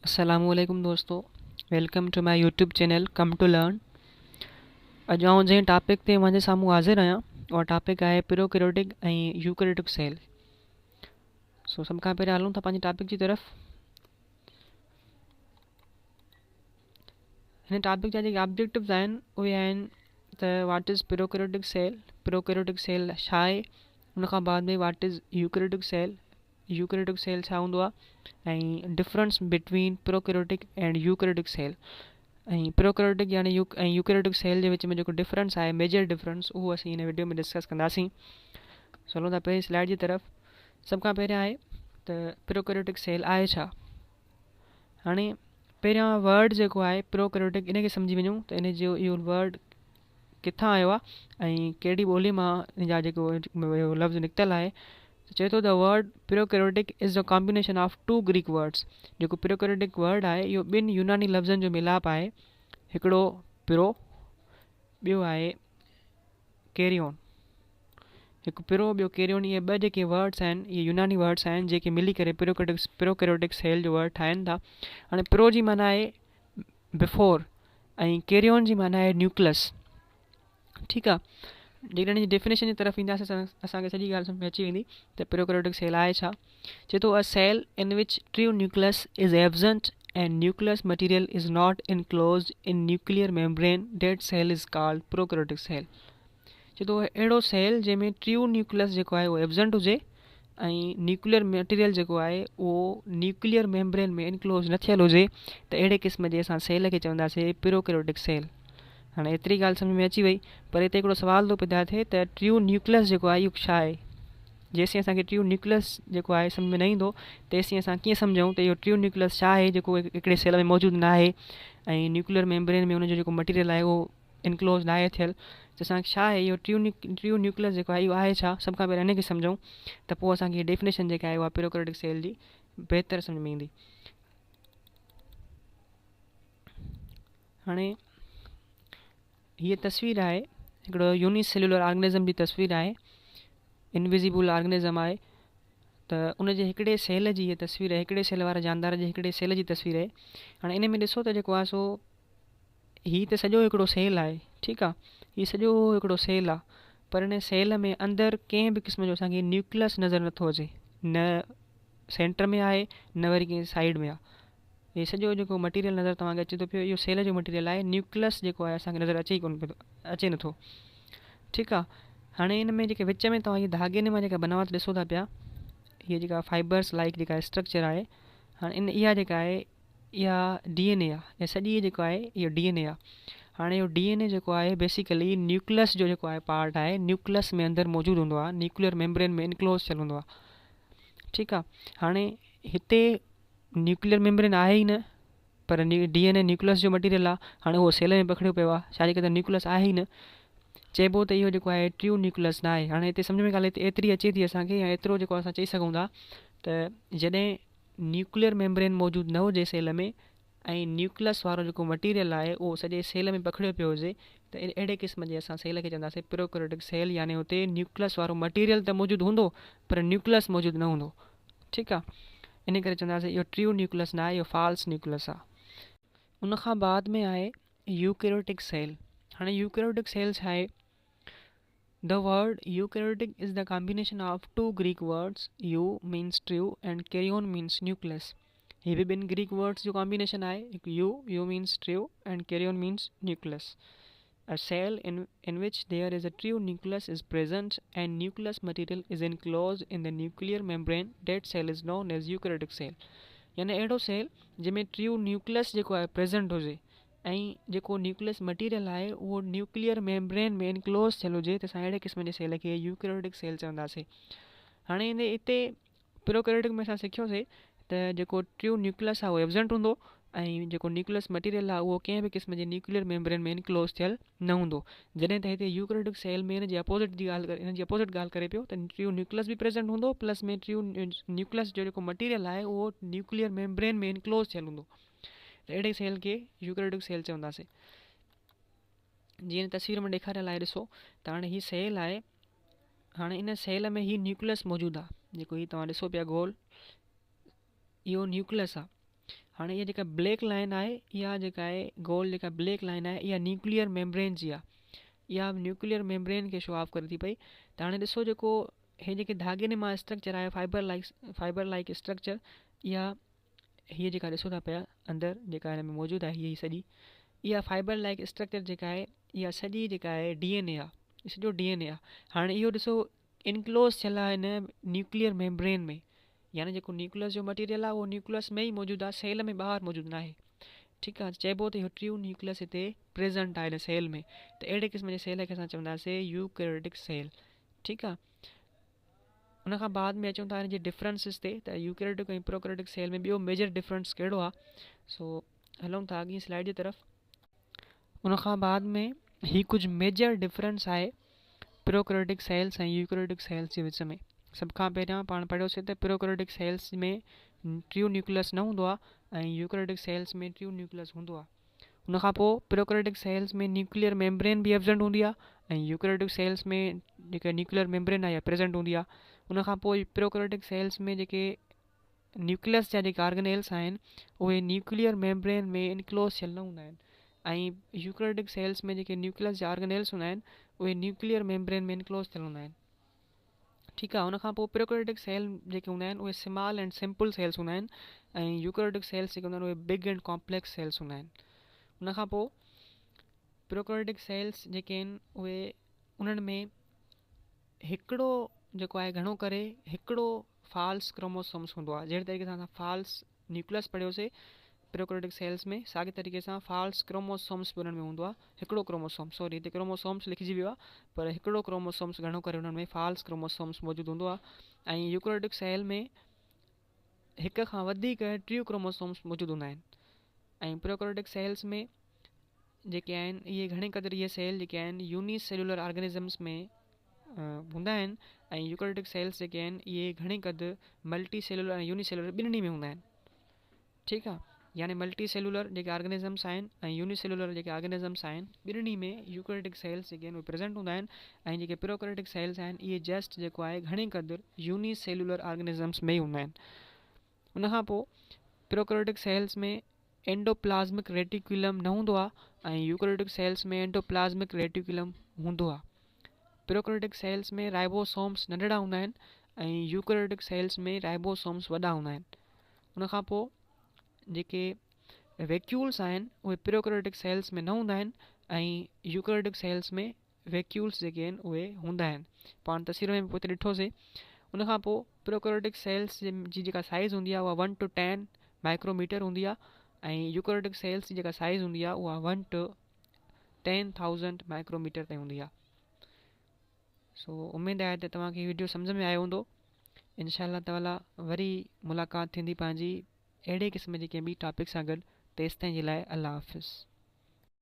अस्सलामुअलैकुम दोस्तों, welcome to my YouTube channel come to learn. अॼु आउं जंहिं टॉपिक ते मुंहिंजे साम्हूं हाज़िर आहियां उहा टॉपिक आहे प्रोकैरियोटिक ऐं यूकैरियोटिक सेल। सभ खां पहिरियों हलूं था पंहिंजी टॉपिक जी तरफ़। हिन टॉपिक जा जेके ऑब्जेक्टिव्स आहिनि उहे आहिनि त what is prokaryotic cell, prokaryotic cell छा आहे, उन खां बाद में what is eukaryotic cell, eukaryotic cell छा हूंदो आहे, ऐं difference between prokaryotic and eukaryotic cell. ऐं प्रोकैरियोटिक यानी यूकैरियोटिक सेल जे विच में जेको डिफरेंस आहे, मेजर डिफरेंस, उहो असीं हिन वीडियो में डिस्कस कंदासीं। हलूं था पहिरीं स्लाइड जी तरफ़। सभ खां पहिरियां आहे त प्रोकैरियोटिक सेल आहे छा। हाणे पहिरियां वर्ड जेको आहे प्रोकैरियोटिक, इन खे सम्झी वञूं त इन जो इहो वर्ड किथां आयो आहे ऐं कहिड़ी ॿोली मां इन जा जेको लफ़्ज़ निकितल आहे। चए थो the word prokaryotic is the combination of two Greek words. जेको प्रोकैरियोटिक वर्ड आहे इहो ॿिनि यूनानी लफ़्ज़नि जो मिलाप आहे। हिकिड़ो पिरो, ॿियो आहे कैरियोन। हिकु पिरो, ॿियो कैरियोन, इहे ॿ जेके वर्ड्स आहिनि इहे यूनानी वर्ड्स आहिनि जेके मिली करे प्रोकैरियोटिक सेल जो वर्ड ठाहिनि था। हाणे पिरो जी माना आहे बिफोर ऐं कैरियोन जी माना आहे न्यूक्लियस। ठीकु आहे। जेकॾहिं हिन जी डेफिनेशन जी तरफ़ ईंदासीं असांखे सॼी ॻाल्हि सम्झ में अची वेंदी त प्रोकैरियोटिक सेल आहे छा। चए थो अ सेल इन विच true nucleus is absent and nucleus material is not enclosed in nuclear membrane, that cell is called prokaryotic cell। चए थो अहिड़ो सेल जंहिंमें ट्रू न्यूक्लियस जेको आहे उहो एब्सेंट हुजे ऐं न्यूक्लियर मटीरियल जेको आहे उहो न्यूक्लियर मेम्ब्रेन में इनक्लोज न थियल हुजे, त अहिड़े क़िस्म जे असां सेल खे चवंदासीं प्रोकैरियोटिक सेल। हाणे एतिरी ॻाल्हि सम्झ में अची वई, पर हिते हिकिड़ो सुवाल थो पैदा थिए त ट्रू न्यूक्लियस जेको आहे इहो छा आहे। जेसीं असांखे ट्रू न्यूक्लियस जेको आहे सम्झ में न ईंदो तेसीं असां कीअं सम्झूं त इहो ट्रू न्यूक्लियस छा आहे जेको हिकिड़े सेल में मौजूदु न आहे ऐं न्यूक्लियर मेम्ब्रेन में उनजो जेको मटीरियल आहे उहो इनक्लोज न आहे थियल। त असांखे छा आहे इहो ट्रू न्यूक्लियस जेको आहे इहो आहे छा। सभ खां पहिरियों इनखे सम्झूं त पोइ असांखे डेफिनेशन जेका आहे उहा प्रोकैरियोटिक सेल जी बहितर सम्झ में ईंदी। हाणे हीअ तस्वीर आहे हिकिड़ो यूनिसेल्युलर ऑर्गेनिज़म जी तस्वीर आहे, इनविजिबल ऑर्गेनिज़म आहे। त उनजे हिकिड़े सेल जी इहा तस्वीर आहे, हिकिड़े सेल वारे जानदार जे हिकिड़े सेल जी तस्वीर आहे। हाणे इन में ॾिसो त जेको आहे सो हीअ त सॼो हिकिड़ो सेल आहे। ठीकु आहे, हीअ सॼो हिकिड़ो सेल आहे, पर इन सेल में अंदरि कंहिं बि क़िस्म जो असांखे न्यूक्लियस नज़र नथो अचे, न सेंटर में आहे न वरी कंहिं साइड में आहे। हीअ सॼो जेको मटीरियल नज़र तव्हांखे अचे थो पियो इहो सेल जो मटीरियल आहे, न्यूक्लियस जेको आहे असांखे नज़र अचे ई कोन पियो, अचे नथो। ठीकु आहे। हाणे इन में जेके विच में तव्हां इहे धागे मां जेका बनावट ॾिसो था पिया, हीअ जेका फाइबर्स लाइक जेका स्ट्रक्चर आहे, हाणे इहा जेका आहे इहा DNA आहे, ऐं सॼी जेको आहे इहो DNA आहे। हाणे इहो DNA जेको आहे बेसिकली न्यूक्लियस जो जेको आहे पार्ट आहे, न्यूक्लियस में अंदरि मौजूदु हूंदो आहे, न्यूक्लियर मेम्ब्रेन में इनक्लोज थियल हूंदो आहे। ठीकु आहे। हाणे हिते न्यूक्लियर मेम्ब्रेन आहे ई न, पर DNA न्यूक्लियस जो मटीरियल आहे। हाणे उहो सेल में पकड़ियो पियो आहे, छाजे करे त न्यूक्लियस आहे ई न। चइबो त इहो जेको आहे ट्रू न्यूक्लियस न आहे। हाणे हिते सम्झ में ॻाल्हि एतिरी अचे थी असांखे, या एतिरो जेको असां चई सघूं था त जॾहिं न्यूक्लियर मेम्ब्रेन मौजूदु न हुजे सेल में ऐं न्यूक्लियस वारो जेको मटीरियल आहे उहो सॼे सेल में पकड़ियो पियो हुजे, त अहिड़े क़िस्म जे असां सेल खे चवंदासीं प्रोकैरियोटिक सेल, यानी हुते न्यूक्लियस वारो मटीरियल त मौजूदु हूंदो पर न्यूक्लियस मौजूदु न हूंदो। ठीकु आहे। इन करे चवंदासीं इहो ट्रू न्यूक्लियस न आहे, इहो फॉल्स न्यूक्लियस आहे। उन खां बाद में आहे यूकैरियोटिक सेल। हाणे यूकैरियोटिक सेल छा आहे। The word eukaryotic is the combination of two Greek words, eu means true and karyon means nucleus। ये भी ॿिनि ग्रीक वर्ड्स जो कॉम्बिनेशन आहे, हिकु U means true and karyon means nucleus। A cell in which there is a true nucleus is present and nucleus material is enclosed in the nuclear membrane, that cell is known as eukaryotic cell। यानी अहिड़ो sale जंहिंमें true nucleus जेको आहे present हुजे ऐं जेको nucleus material आहे उहो न्यूक्लियर मेम्ब्रेन में इनक्लोज थियल हुजे, त असां अहिड़े क़िस्म जे सेल खे यूकैरियोटिक सेल चवंदासीं। हाणे हिते प्रोकैरियोटिक में असां सिखियोसीं त जेको ट्रू न्यूक्लियस आहे उहो एब्सेंट हूंदो ऐं जेको न्यूक्लियस मटीरियल आहे उहो कंहिं बि क़िस्म जे न्यूक्लियर मेम्ब्रेन में इनक्लोज थियल न हूंदो। जॾहिं त हिते यूकैरियोटिक सेल में हिन जी अपोज़िट ॻाल्हि करे पियो त ट्रू न्यूक्लियस बि प्रेज़ेंट हूंदो, प्लस में ट्रू न्यूक्लियस जो जेको मटीरियल आहे उहो न्यूक्लियर मेम्ब्रेन में इनक्लोज थियल हूंदो। त अहिड़े सेल खे यूकैरियोटिक सेल चवंदासीं। जीअं तस्वीर में ॾेखारियल आहे ॾिसो त हाणे हीअ सेल आहे। हाणे इन सेल में हीअ न्यूक्लियस मौजूदु आहे, जेको हीअ तव्हां ॾिसो पिया गोल, इहो न्यूक्लियस आहे। हाणे इहा जेका ब्लैक लाइन आहे इहा जेका आहे गोल जेका ब्लैक लाइन आहे इहा न्यूक्लियर मेम्ब्रेन जी आहे। इहा न्यूक्लियर मेम्ब्रेन खे शो ऑफ करे थी पई। त हाणे ॾिसो जेको हे जेके धागे में स्ट्रक्चर आहे फाइबर लाइक स्ट्रक्चर, इहा हीअ जेका ॾिसो था पिया अंदरि जेका हिन में मौजूदु आहे हीअ सॼी इहा फाइबर लाइक स्ट्रक्चर जेका आहे इहा सॼी जेका आहे DNA आहे, सॼो DNA आहे। हाणे इहो ॾिसो इनक्लोज थियल आहे हिन न्यूक्लियर मेम्ब्रेन में, यानी जेको न्यूक्लियस जो मटीरियल आहे उहो न्यूक्लियस में ई मौजूदु आहे, सेल में ॿाहिरि मौजूदु न आहे। ठीकु आहे, चइबो त इहो ट्रू न्यूक्लियस हिते प्रेज़ेंट आहे हिन सेल में। त अहिड़े क़िस्म जे सेल खे असां चवंदासीं यूकैरियोटिक सेल। ठीकु आहे, उनखां बाद में अचूं था हिन जे डिफरेंसिस ते। त यूकैरियोटिक ऐं प्रोकैरियोटिक सेल में ॿियो मेजर डिफरेंस कहिड़ो आहे, सो हलूं था अॻी स्लाइड जी तरफ़। उनखां बाद में ही कुझु मेजर डिफरेंस आहे प्रोकैरियोटिक सेल्स ऐं यूकैरियोटिक सेल्स जे विच में। सभ खां पहिरियां पाण पढ़ियोसीं त प्रोकैरियोटिक सेल्स में ट्रू न्यूक्लियस न हूंदो आहे ऐं यूकैरियोटिक सेल्स में ट्रू न्यूक्लियस हूंदो आहे। उनखां पोइ प्रोकैरियोटिक सेल्स में न्यूक्लियर मेम्ब्रेन बि एब्सेंट हूंदी आहे ऐं यूकैरियोटिक सेल्स में जेका न्यूक्लियर मेम्ब्रेन आहे इहा प्रेज़ेंट हूंदी आहे। उनखां पोइ प्रोकैरियोटिक सेल्स में जेके न्यूक्लियस जा जेके ऑर्गेनेल्स आहिनि उहे न्यूक्लियर मेम्ब्रेन में इनक्लोज थियल न हूंदा आहिनि ऐं यूकैरियोटिक सेल्स में जेके न्यूक्लियस जा ऑर्गेनेल्स हूंदा आहिनि उहे न्यूक्लियर मेम्ब्रेन में इनक्लोज थियल हूंदा आहिनि। ठीकु आहे, उनखां पोइ प्रोकैरियोटिक सेल जेके हूंदा आहिनि उहे स्मॉल एंड सिंपल सेल्स हूंदा आहिनि ऐं यूकैरियोटिक सेल्स जेके हूंदा आहिनि उहे बिग एंड कॉम्प्लेक्स सेल्स हूंदा आहिनि। उनखां पोइ प्रोकैरियोटिक सेल्स जेके आहिनि उहे उन्हनि में हिकिड़ो जेको आहे घणो करे हिकिड़ो फॉल्स क्रोमोसोम्स हूंदो आहे। जहिड़े तरीक़े सां असां फॉल्स न्यूक्लियस पढ़ियोसीं प्रोकैरियोटिक सेल्स में, साॻे तरीक़े सां फॉल्स क्रोमोसोम्स बि उन्हनि में हूंदो आहे। हिकिड़ो क्रोमोसोम, सॉरी हिते क्रोमोसोम्स लिखिजी वियो आहे, पर हिकिड़ो क्रोमोसोम्स घणो करे उन्हनि में फॉल्स क्रोमोसोम्स मौजूदु हूंदो आहे। ऐं यूकैरियोटिक सेल में हिक खां वधीक ट्रू क्रोमोसोम्स मौजूदु हूंदा आहिनि। ऐं प्रोकैरियोटिक सेल्स में जेके आहिनि इहे घणे क़दुरु इहे सेल जेके आहिनि यूनिसेल्युलर ऑर्गेनिज़म्स में हूंदा आहिनि ऐं यूकैरियोटिक सेल्स जेके आहिनि इहे घणे क़दुरु मल्टी सेल्युलर ऐं यूनिसेल्युलर ॿिन्हिनि में हूंदा आहिनि। ठीकु आहे, यानी मल्टी सेल्युलर जेके ऑर्गेनिज़म्स आहिनि ऐं यूनिसेल्युलर जेके ऑर्गेनिज़म्स आहिनि ॿिन्हिनि में यूकैरियोटिक सेल्स जेके आहिनि उहे प्रेज़ेंट हूंदा आहिनि ऐं जेके प्रोकैरियोटिक सेल्स आहिनि इहे जस्ट जेको आहे घणे क़दुरु यूनिसेल्युलर ऑर्गेनिज़म्स में ई हूंदा आहिनि। उनखां पोइ प्रोकैरियोटिक सेल्स में एंडोप्लाज़्मिक रेटिकुलम न हूंदो आहे ऐं यूकैरियोटिक सेल्स में एंडोप्लाज़्मिक रेटिकुलम हूंदो आहे। प्रोकैरियोटिक सेल्स में राइबोसोम्स नंढड़ा हूंदा आहिनि ऐं यूकैरियोटिक सेल्स में राइबोसोम्स वॾा हूंदा आहिनि। उनखां पोइ जेके वैक्यूल्स आहिनि उहे प्रोकैरियोटिक सेल्स में न हूंदा आहिनि ऐं यूकैरियोटिक सेल्स में वैक्यूल्स जेके आहिनि उहे हूंदा आहिनि। पाण तस्वीर में पोइ ॾिठोसीं। उनखां पोइ प्रोकैरियोटिक सेल्स जी जेका साइज़ हूंदी आहे उहा 1 to 10 माइक्रोमीटर हूंदी आहे ऐं यूकैरियोटिक सेल्स जी जेका साइज़ हूंदी आहे उहा 1 to 10,000 माइक्रोमीटर ताईं हूंदी आहे। सो उमेदु आहे त तव्हांखे वीडियो सम्झ में आयो हूंदो। इंशाअल्लाह ताला वरी मुलाक़ात थींदी पंहिंजी अहिड़े क़िस्म जे कंहिं ॿी टॉपिक सां गॾु। तेसिताईं जे लाइ अल्लाह हाफ़िज़।